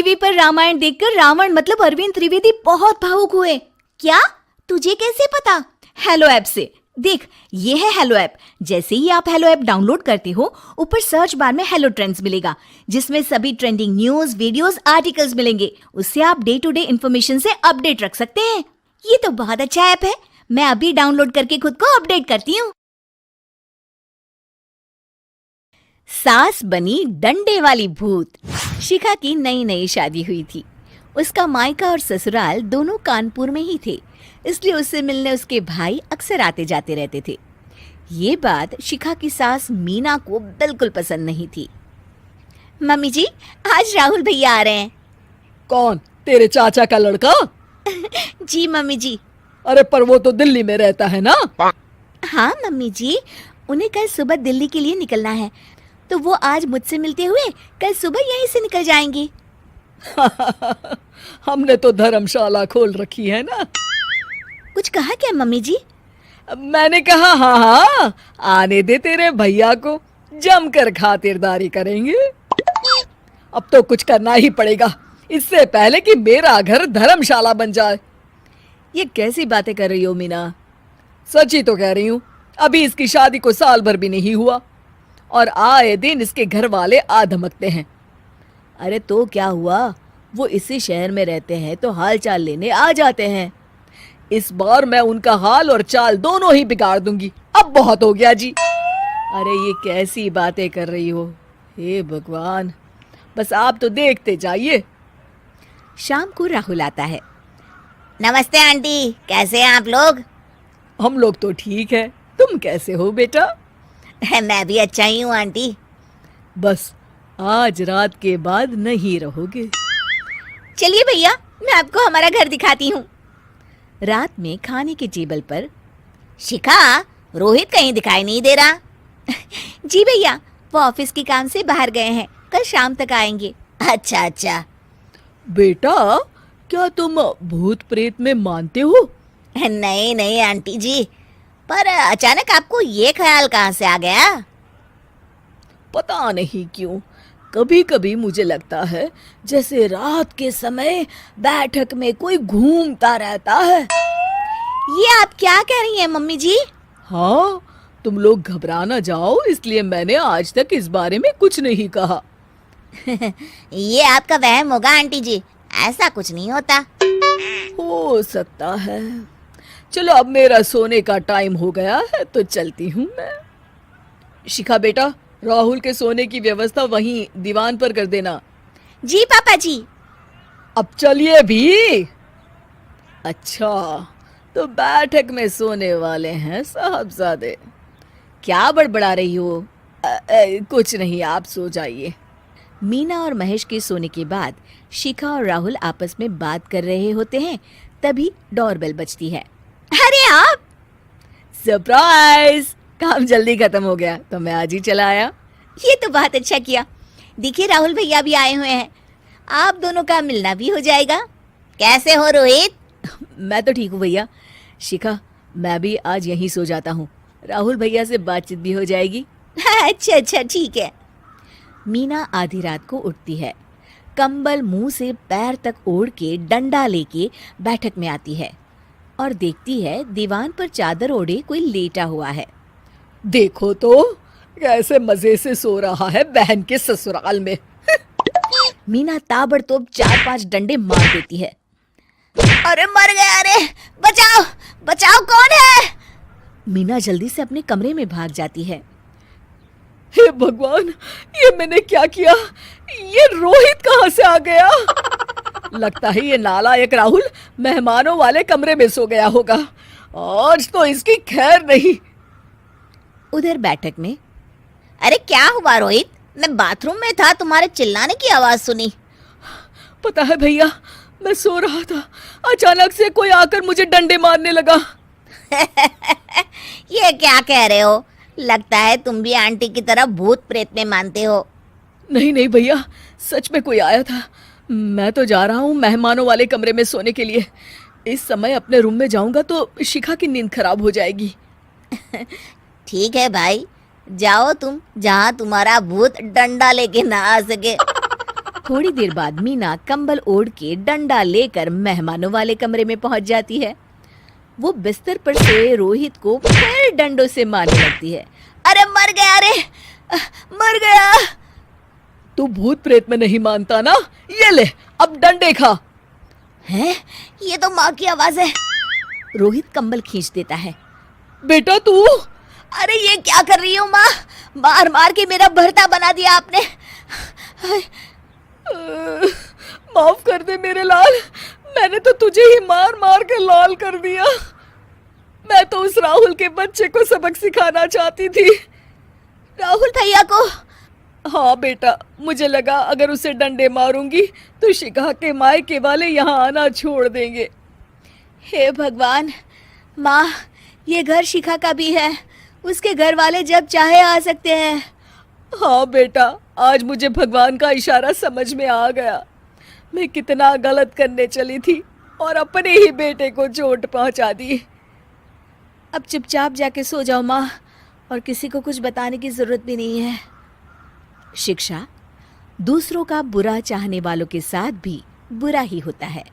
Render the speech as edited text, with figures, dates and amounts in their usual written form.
TV पर रामायण देखकर रावण मतलब अरविंद त्रिवेदी बहुत भावुक हुए। क्या? तुझे कैसे पता? हेलो ऐप से। देख, ये है हेलो ऐप। जैसे ही आप हेलो ऐप डाउनलोड करते हो, ऊपर सर्च बार में हेलो ट्रेंड्स मिलेगा, जिसमें सभी ट्रेंडिंग न्यूज, वीडियोस, आर्टिकल्स मिलेंगे। उससे आप डे टू डे इन्फॉर्मेशन से अपडेट रख सकते हैं। ये तो बहुत अच्छा ऐप है। मैं अभी डाउनलोड करके खुद को अपडेट करती हूँ। सास बनी डंडे वाली भूत। शिखा की नई नई शादी हुई थी। उसका मायका और ससुराल दोनों कानपुर में ही थे, इसलिए उससे मिलने उसके भाई अक्सर आते जाते रहते थे। ये बात शिखा की सास मीना को बिल्कुल पसंद नहीं थी। मम्मी जी, आज राहुल भैया आ रहे हैं। कौन? तेरे चाचा का लड़का? जी मम्मी जी। अरे पर वो तो दिल्ली में रहता है ना? हाँ मम्मी जी, उन्हें कल सुबह दिल्ली के लिए निकलना है, तो वो आज मुझसे मिलते हुए कल सुबह यहीं से निकल जाएंगे। हमने तो धर्मशाला खोल रखी है ना। कुछ कहा क्या मम्मी जी? मैंने कहा हाँ हाँ, आने दे तेरे भैया को, जमकर खातिरदारी करेंगे। अब तो कुछ करना ही पड़ेगा, इससे पहले कि मेरा घर धर्मशाला बन जाए। ये कैसी बातें कर रही हो मीना? सच ही तो कह रही हूँ। अभी इसकी शादी को साल भर भी नहीं हुआ और आए दिन इसके घर वाले आ धमकते हैं। अरे तो क्या हुआ, वो इसी शहर में रहते हैं तो हाल चाल लेने आ जाते हैं। इस बार मैं उनका हाल और चाल दोनों ही बिगाड़ दूंगी। अब बहुत हो गया जी। अरे ये कैसी बातें कर रही हो? हे भगवान, बस आप तो देखते जाइए। शाम को राहुल आता है। नमस्ते आंटी, कैसे हैं आप लोग? हम लोग तो ठीक है, तुम कैसे हो बेटा? मैं भी अच्छा ही हूँ आंटी। बस आज रात के बाद नहीं रहोगे। चलिए भैया, मैं आपको हमारा घर दिखाती हूँ। रात में खाने के टेबल पर शिखा, रोहित कहीं दिखाई नहीं दे रहा। जी भैया, वो ऑफिस के काम से बाहर गए हैं, कल शाम तक आएंगे। अच्छा अच्छा। बेटा, क्या तुम भूत प्रेत में मानते हो? नहीं नहीं आंटी जी, पर अचानक आपको ये ख्याल कहाँ से आ गया? पता नहीं क्यों, कभी कभी मुझे लगता है जैसे रात के समय बैठक में कोई घूमता रहता है। ये आप क्या कह रही हैं मम्मी जी? हाँ, तुम लोग घबरा ना जाओ, इसलिए मैंने आज तक इस बारे में कुछ नहीं कहा। ये आपका वहम होगा आंटी जी, ऐसा कुछ नहीं होता। हो सकता है। चलो अब मेरा सोने का टाइम हो गया है तो चलती हूँ मैं। शिखा बेटा, राहुल के सोने की व्यवस्था वहीं दीवान पर कर देना। जी पापा जी। अब चलिए भी। अच्छा, तो बैठक में सोने वाले हैं साहबजादे। क्या बड़बड़ा रही हो? कुछ नहीं, आप सो जाइए। मीना और महेश के सोने के बाद शिखा और राहुल आपस में बात कर रहे होते हैं, तभी डोरबेल बजती है। अरे आप! सरप्राइज! काम जल्दी खत्म हो गया तो मैं आज ही चला आया। ये तो बहुत अच्छा किया। देखिए राहुल भैया भी आए हुए हैं, आप दोनों का मिलना भी हो जाएगा। कैसे हो रोहित? मैं तो ठीक हूँ भैया। शिखा, मैं भी आज यहीं सो जाता हूँ, राहुल भैया से बातचीत भी हो जाएगी। अच्छा अच्छा, ठीक है। मीना आधी रात को उठती है, कंबल मुंह से पैर तक ओढ़ के डंडा लेके बैठक में आती है और देखती है दीवान पर चादर ओढ़े कोई लेटा हुआ है। देखो तो कैसे मजे से सो रहा है बहन के ससुराल में। मीना ताबड़तोड़ 4-5 डंडे मार देती है। अरे मर गया! अरे बचाओ बचाओ, कौन है? मीना जल्दी से अपने कमरे में भाग जाती है। हे भगवान, ये मैंने क्या किया? ये रोहित कहाँ से आ गया? लगता है ये नालायक राहुल मेहमानों वाले कमरे में सो गया होगा। आज तो इसकी खैर नहीं। उधर बैठक में, अरे क्या हुआ रोहित? मैं बाथरूम में था, तुम्हारे चिल्लाने की आवाज सुनी। पता है भैया, मैं सो रहा था, अचानक से कोई आकर मुझे डंडे मारने लगा। ये क्या कह रहे हो? लगता है तुम भी आंटी की तरह भूत प्रेत में मानते हो। नहीं नहीं भैया, सच में कोई आया था। मैं तो जा रहा हूँ मेहमानों वाले कमरे में सोने के लिए। इस समय अपने रूम में जाऊंगा तो शिखा की नींद खराब हो जाएगी। ठीक है भाई, जाओ तुम, जहाँ तुम्हारा भूत डंडा लेके ना आ सके। थोड़ी देर बाद मीना कंबल ओढ़ के डंडा लेकर मेहमानों वाले कमरे में पहुंच जाती है। वो बिस्तर पर सोए रोहित को फिर डंडों से मारने लगती है। अरे मर गया, अरे मर गया। तू भूत प्रेत में नहीं मानता ना, ये ले अब डंडे खा। हैं? ये तो माँ की आवाज है। रोहित कंबल खींच देता है। बेटा तू, अरे ये क्या कर रही हो माँ? मार मार के मेरा भरता बना दिया आपने। माफ कर दे मेरे लाल, मैंने तो तुझे ही मार मार के लाल कर दिया। मैं तो उस राहुल के बच्चे को सबक सिखाना चाहती थी। राहुल भैया को? हाँ बेटा, मुझे लगा अगर उसे डंडे मारूंगी तो शिखा के मायके वाले यहाँ आना छोड़ देंगे। हे भगवान, माँ ये घर शिखा का भी है, उसके घर वाले जब चाहे आ सकते हैं। हाँ बेटा, आज मुझे भगवान का इशारा समझ में आ गया। मैं कितना गलत करने चली थी और अपने ही बेटे को चोट पहुंचा दी। अब चुपचाप जाके सो जाओ माँ, और किसी को कुछ बताने की जरूरत भी नहीं है। शिक्षा दूसरों का बुरा चाहने वालों के साथ भी बुरा ही होता है।